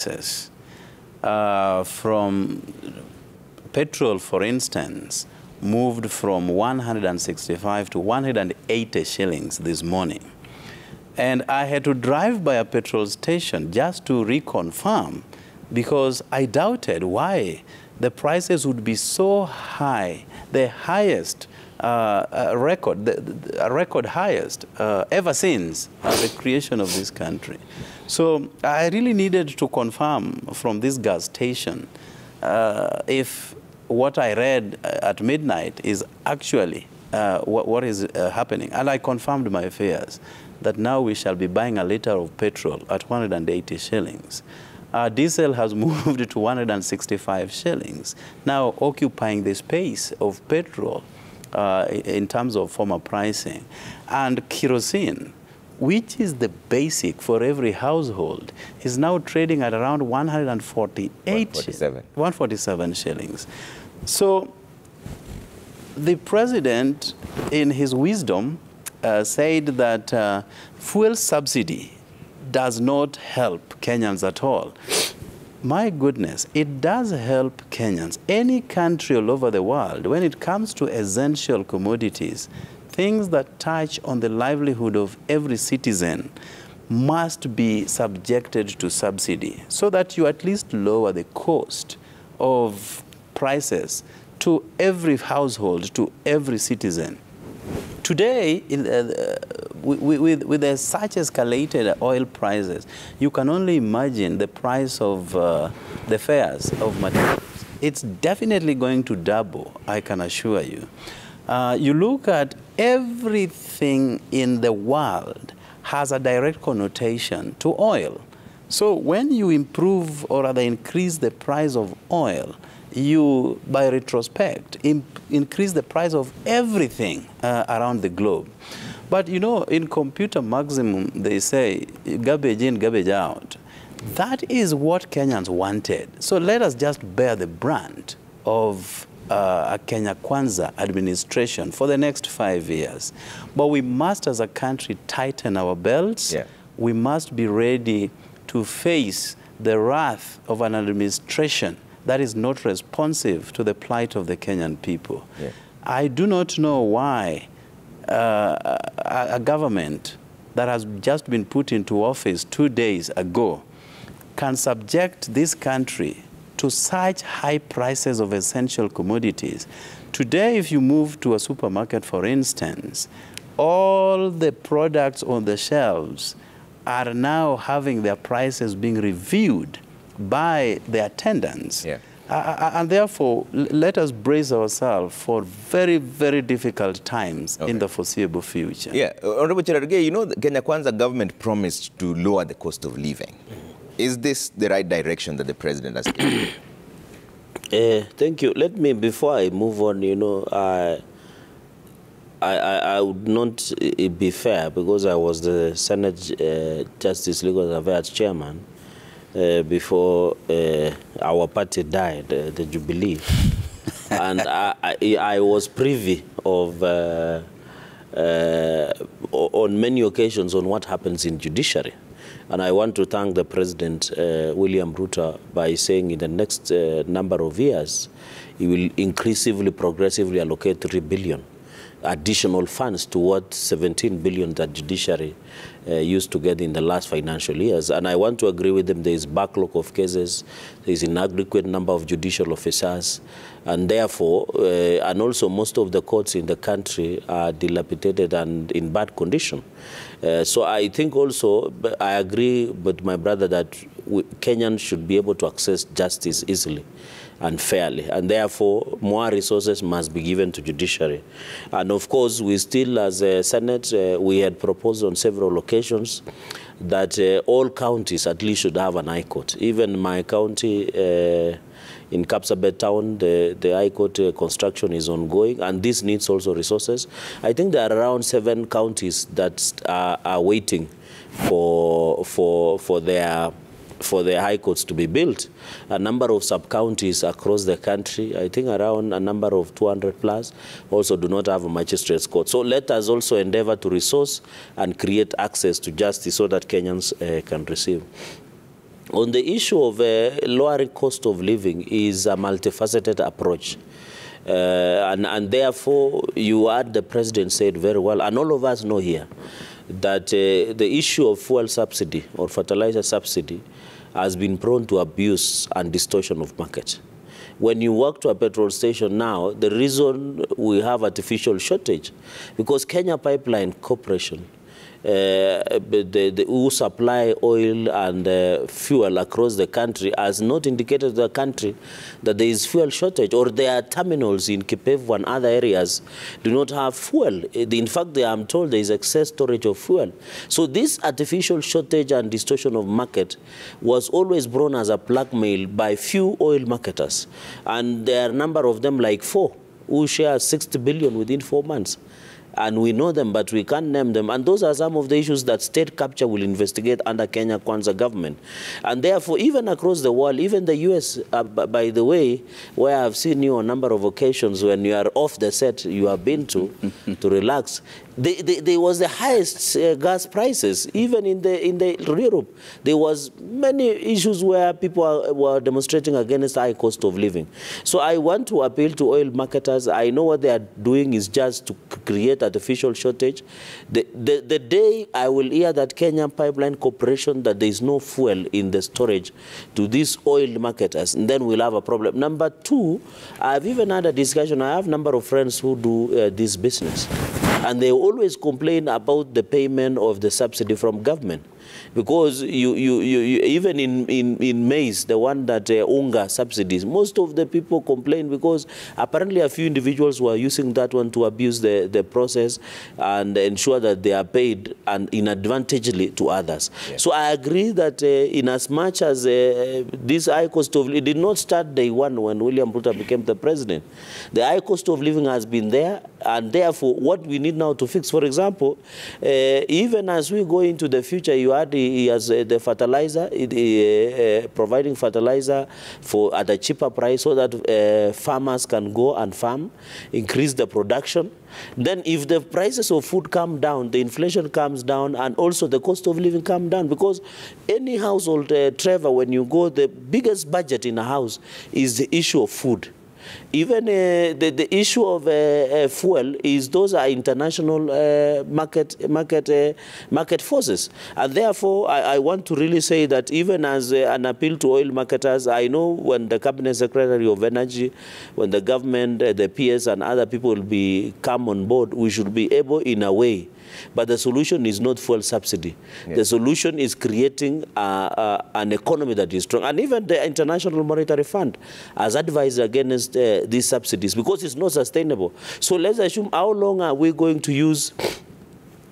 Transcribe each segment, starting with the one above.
prices from petrol, for instance, moved from 165 to 180 shillings this morning. And I had to drive by a petrol station just to reconfirm, because I doubted why the prices would be so high, the highest record highest ever since the creation of this country. So I really needed to confirm from this gas station if what I read at midnight is actually what is happening. And I confirmed my fears that now we shall be buying a liter of petrol at 180 shillings. Diesel has moved to 165 shillings, now occupying the space of petrol in terms of former pricing. And kerosene, which is the basic for every household, is now trading at around 147 shillings. So the president, in his wisdom, said that fuel subsidy does not help Kenyans at all. My goodness, it does help Kenyans. Any country all over the world, when it comes to essential commodities, things that touch on the livelihood of every citizen must be subjected to subsidy so that you at least lower the cost of prices to every household, to every citizen. Today, with such escalated oil prices, you can only imagine the price of the fares of materials. It's definitely going to double, I can assure you. You look at everything in the world has a direct connotation to oil. So when you improve or rather increase the price of oil, you, by retrospect, increase the price of everything around the globe. But, you know, in computer maximum, they say garbage in, garbage out. That is what Kenyans wanted. So let us just bear the brunt of a Kenya Kwanza administration for the next 5 years. But we must, as a country, tighten our belts. Yeah. We must be ready to face the wrath of an administration that is not responsive to the plight of the Kenyan people. Yeah. I do not know why a government that has just been put into office 2 days ago can subject this country to such high prices of essential commodities. Today, if you move to a supermarket, for instance, all the products on the shelves are now having their prices being reviewed by the attendants. Yeah. And therefore, let us brace ourselves for very, very difficult times in the foreseeable future. Yeah, Honorable Cherargei, you know, the Kenya Kwanza government promised to lower the cost of living. Is this the right direction that the president has taken? Thank you. Let me, before I move on, you know, I would not be fair because I was the Senate Justice Legal Affairs Chairman before our party died, the Jubilee. And I was privy of, on many occasions, on what happens in judiciary. And I want to thank the President, William Ruto, by saying in the next number of years, he will increasingly, progressively allocate 3 billion additional funds to what 17 billion that judiciary used to get in the last financial years. And I want to agree with them. There is backlog of cases. There is inadequate number of judicial officers. And therefore, and also most of the courts in the country are dilapidated and in bad condition. So I think also, I agree with my brother that Kenyans should be able to access justice easily and fairly, and therefore more resources must be given to judiciary. And of course, we still, as a Senate, we had proposed on several occasions that all counties at least should have an high court. Even my county in Kapsabet town, the high court construction is ongoing, and this needs also resources. I think there are around 7 counties that are waiting for their high courts to be built. A number of sub-counties across the country, I think around a number of 200 plus, also do not have a magistrate's court. So let us also endeavor to resource and create access to justice so that Kenyans can receive. On the issue of lowering cost of living is a multifaceted approach. And therefore, you heard the president said very well, and all of us know here, that the issue of fuel subsidy or fertilizer subsidy has been prone to abuse and distortion of market. When you walk to a petrol station now, the reason we have artificial shortage, because Kenya Pipeline Corporation, who supply oil and fuel across the country, has not indicated to the country that there is fuel shortage, or their terminals in Kipevu and other areas do not have fuel. In fact, I'm told there is excess storage of fuel. So this artificial shortage and distortion of market was always brought as a blackmail by few oil marketers. And there are a number of them, like 4, who share 60 billion within 4 months. And we know them, but we can't name them. And those are some of the issues that state capture will investigate under Kenya Kwanza government. And therefore, even across the world, even the US, by the way, where I've seen you on a number of occasions when you are off the set you have been to relax, there was the highest gas prices, even in the Europe. There was many issues where people were demonstrating against high cost of living. So I want to appeal to oil marketers. I know what they are doing is just to create artificial shortage. The day I will hear that Kenya Pipeline Corporation, that there is no fuel in the storage to these oil marketers, and then we'll have a problem. Number 2, I've even had a discussion. I have a number of friends who do this business, and they always complain about the payment of the subsidy from government. Because even in maize, the one that UNGA subsidies, most of the people complain because apparently a few individuals were using that one to abuse the process and ensure that they are paid and inadvantageously to others. Yeah. So I agree that in as much as this high cost of living did not start day one when William Ruto became the president. The high cost of living has been there, and therefore what we need now to fix, for example, even as we go into the future, you had he has the fertilizer, providing fertilizer at a cheaper price so that farmers can go and farm, increase the production. Then if the prices of food come down, the inflation comes down, and also the cost of living come down. Because any household, Trevor, when you go, the biggest budget in a house is the issue of food. Even the issue of fuel is those are international market forces, and therefore I want to really say that even as an appeal to oil marketers, I know when the Cabinet Secretary of Energy, when the government, the PS and other people will come on board, we should be able in a way. But the solution is not fuel subsidy. Yeah. The solution is creating an economy that is strong. And even the International Monetary Fund has advised against these subsidies because it's not sustainable. So let's assume, how long are we going to use,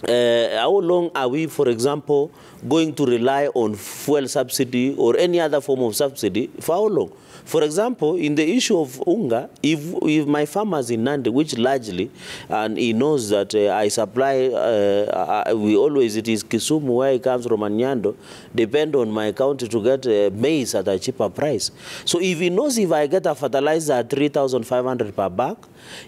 how long are we, for example, going to rely on fuel subsidy or any other form of subsidy? For how long? For example, in the issue of UNGA, if my farmers in Nandi, which largely, and he knows that I supply, it is Kisumu where it comes from, Anyando, depend on my county to get maize at a cheaper price. So if he knows if I get a fertilizer at 3,500 per bag,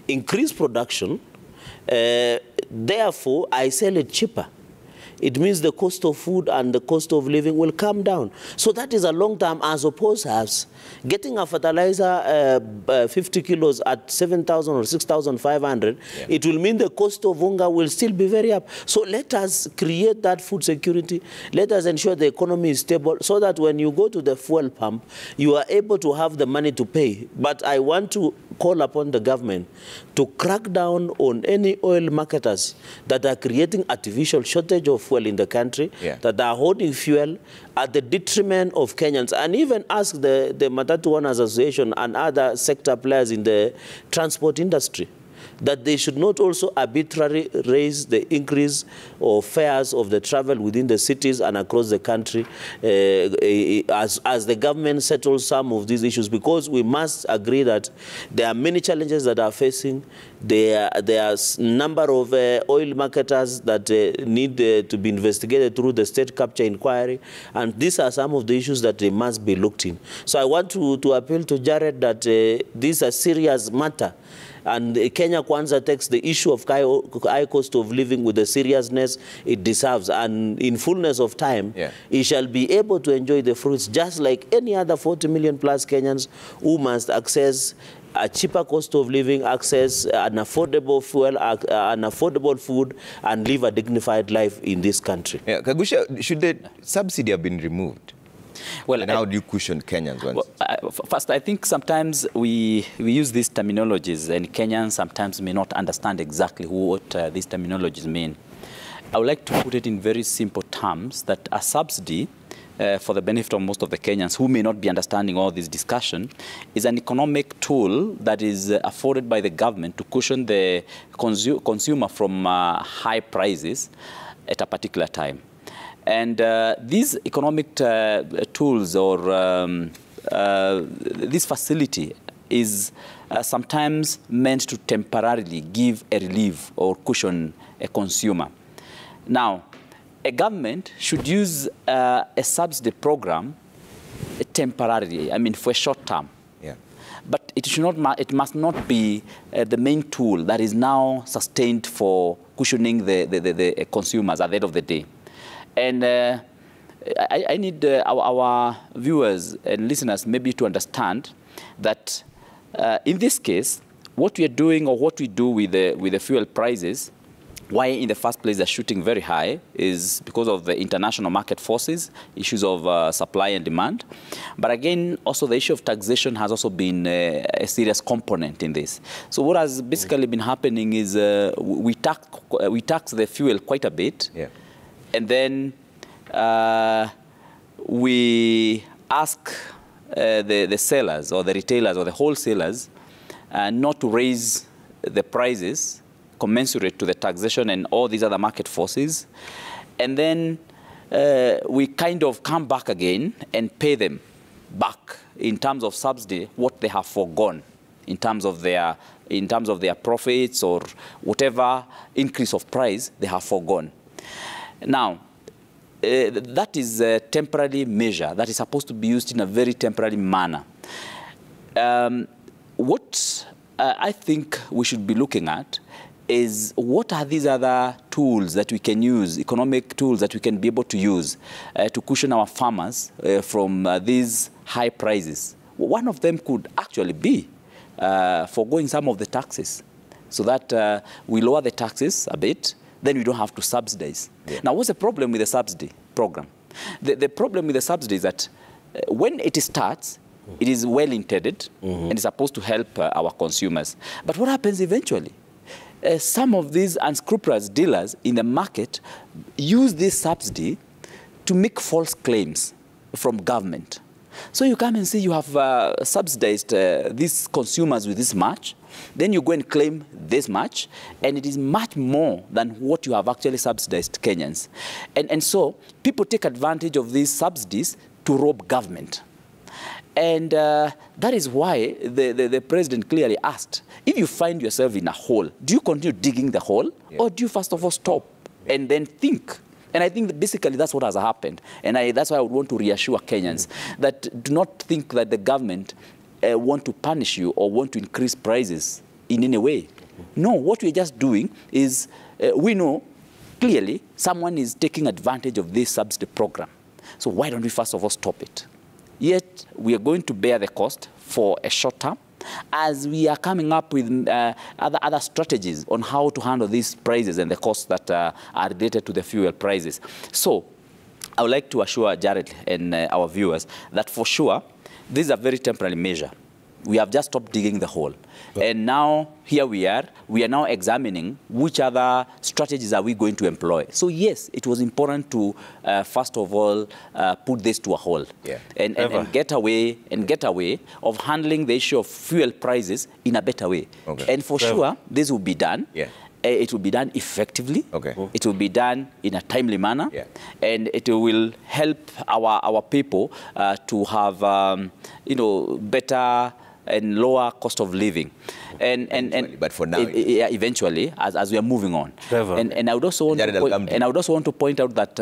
increase production, therefore I sell it cheaper. It means the cost of food and the cost of living will come down. So that is a long term, as opposed to us getting a fertilizer 50 kilos at 7,000 or 6,500. Yeah. It will mean the cost of UNGA will still be very up. So let us create that food security. Let us ensure the economy is stable so that when you go to the fuel pump, you are able to have the money to pay. But I want to call upon the government to crack down on any oil marketers that are creating artificial shortage of fuel in the country, yeah, that are holding fuel at the detriment of Kenyans, and even ask the Matatu Owners Association and other sector players in the transport industry that they should not also arbitrarily raise the increase of fares of the travel within the cities and across the country as the government settles some of these issues, because we must agree that there are many challenges that are facing. There are a number of oil marketers that need to be investigated through the state capture inquiry, and these are some of the issues that they must be looked in. So I want to appeal to Jared that this is a serious matter. And Kenya Kwanza takes the issue of high cost of living with the seriousness it deserves. And in fullness of time, he shall be able to enjoy the fruits just like any other 40 million plus Kenyans who must access a cheaper cost of living, access an affordable fuel, an affordable food, and live a dignified life in this country. Yeah, Kagusha, should the subsidy have been removed? Well, and how do you cushion Kenyans? Well, first, I think sometimes we use these terminologies, and Kenyans sometimes may not understand exactly what these terminologies mean. I would like to put it in very simple terms that a subsidy, for the benefit of most of the Kenyans who may not be understanding all this discussion, is an economic tool that is afforded by the government to cushion the consumer from high prices at a particular time. And these economic tools or this facility is sometimes meant to temporarily give a relief or cushion a consumer. Now, a government should use a subsidy program temporarily, I mean for a short term. Yeah. But it should not. It must not be the main tool that is now sustained for cushioning the consumers at the end of the day. And I need our viewers and listeners maybe to understand that in this case, what we are doing or what we do with the fuel prices, why in the first place they're shooting very high is because of the international market forces, issues of supply and demand. But again, also the issue of taxation has also been a serious component in this. So what has basically been happening is we tax the fuel quite a bit, and then we ask the sellers or the retailers or the wholesalers not to raise the prices commensurate to the taxation and all these other market forces. And then we kind of come back again and pay them back in terms of subsidy what they have foregone in terms of their profits or whatever increase of price they have foregone. Now, that is a temporary measure that is supposed to be used in a very temporary manner. What I think we should be looking at is what are these other tools that we can use, economic tools that we can be able to use to cushion our farmers from these high prices. One of them could actually be foregoing some of the taxes so that we lower the taxes a bit, then we don't have to subsidize. Now, what's the problem with the subsidy program? The problem with the subsidy is that when it starts, it is well intended and is supposed to help our consumers. But what happens eventually? Some of these unscrupulous dealers in the market use this subsidy to make false claims from government. So you come and say you have subsidized these consumers with this much, then you go and claim this much, and it is much more than what you have actually subsidized Kenyans. And so people take advantage of these subsidies to rob government. And that is why the president clearly asked, if you find yourself in a hole, do you continue digging the hole, or do you first of all stop and then think? And I think that basically that's what has happened. And that's why I would want to reassure Kenyans that do not think that the government want to punish you or want to increase prices in any way. No, what we're just doing is we know clearly someone is taking advantage of this subsidy program. So why don't we first of all stop it? Yet we are going to bear the cost for a short term as we are coming up with other strategies on how to handle these prices and the costs that are related to the fuel prices. So I would like to assure Jared and our viewers that for sure this is a very temporary measure. We have just stopped digging the hole. And now, here we are now examining which other strategies are we going to employ. So yes, it was important to, first of all, put this to a halt and get away of handling the issue of fuel prices in a better way. And for sure, this will be done. It will be done effectively. It will be done in a timely manner. And it will help our people to have, better and lower cost of living. But for now, yeah, eventually, as we are moving on. Trevor. And I would also want to point out that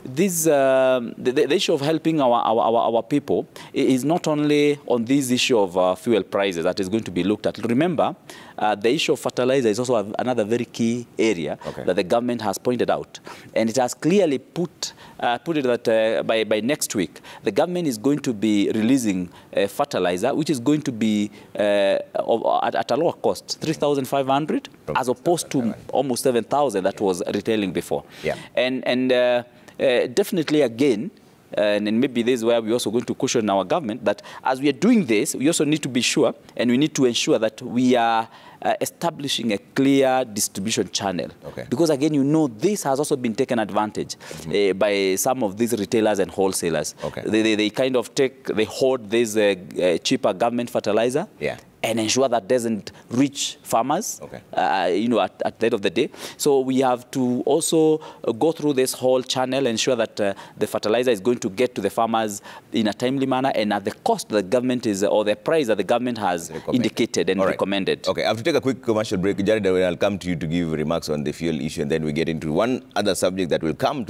the issue of helping our people is not only on this issue of fuel prices that is going to be looked at. Remember, the issue of fertilizer is also another very key area that the government has pointed out, and it has clearly put it that by next week the government is going to be releasing fertilizer, which is going to be at a lower cost, 3,500, as opposed to almost 7,000 that was retailing before. Yeah. And definitely again. And maybe this is where we're also going to caution our government that as we are doing this, we also need to be sure and we need to ensure that we are establishing a clear distribution channel. Because again, you know, this has also been taken advantage by some of these retailers and wholesalers. They kind of hoard this cheaper government fertilizer. And ensure that doesn't reach farmers, you know, at the end of the day. So we have to also go through this whole channel, ensure that the fertilizer is going to get to the farmers in a timely manner and at the cost the government is, or the price that the government has indicated and recommended. Okay, I have to take a quick commercial break. Jared, I'll come to you to give remarks on the fuel issue, and then we get into one other subject that will come to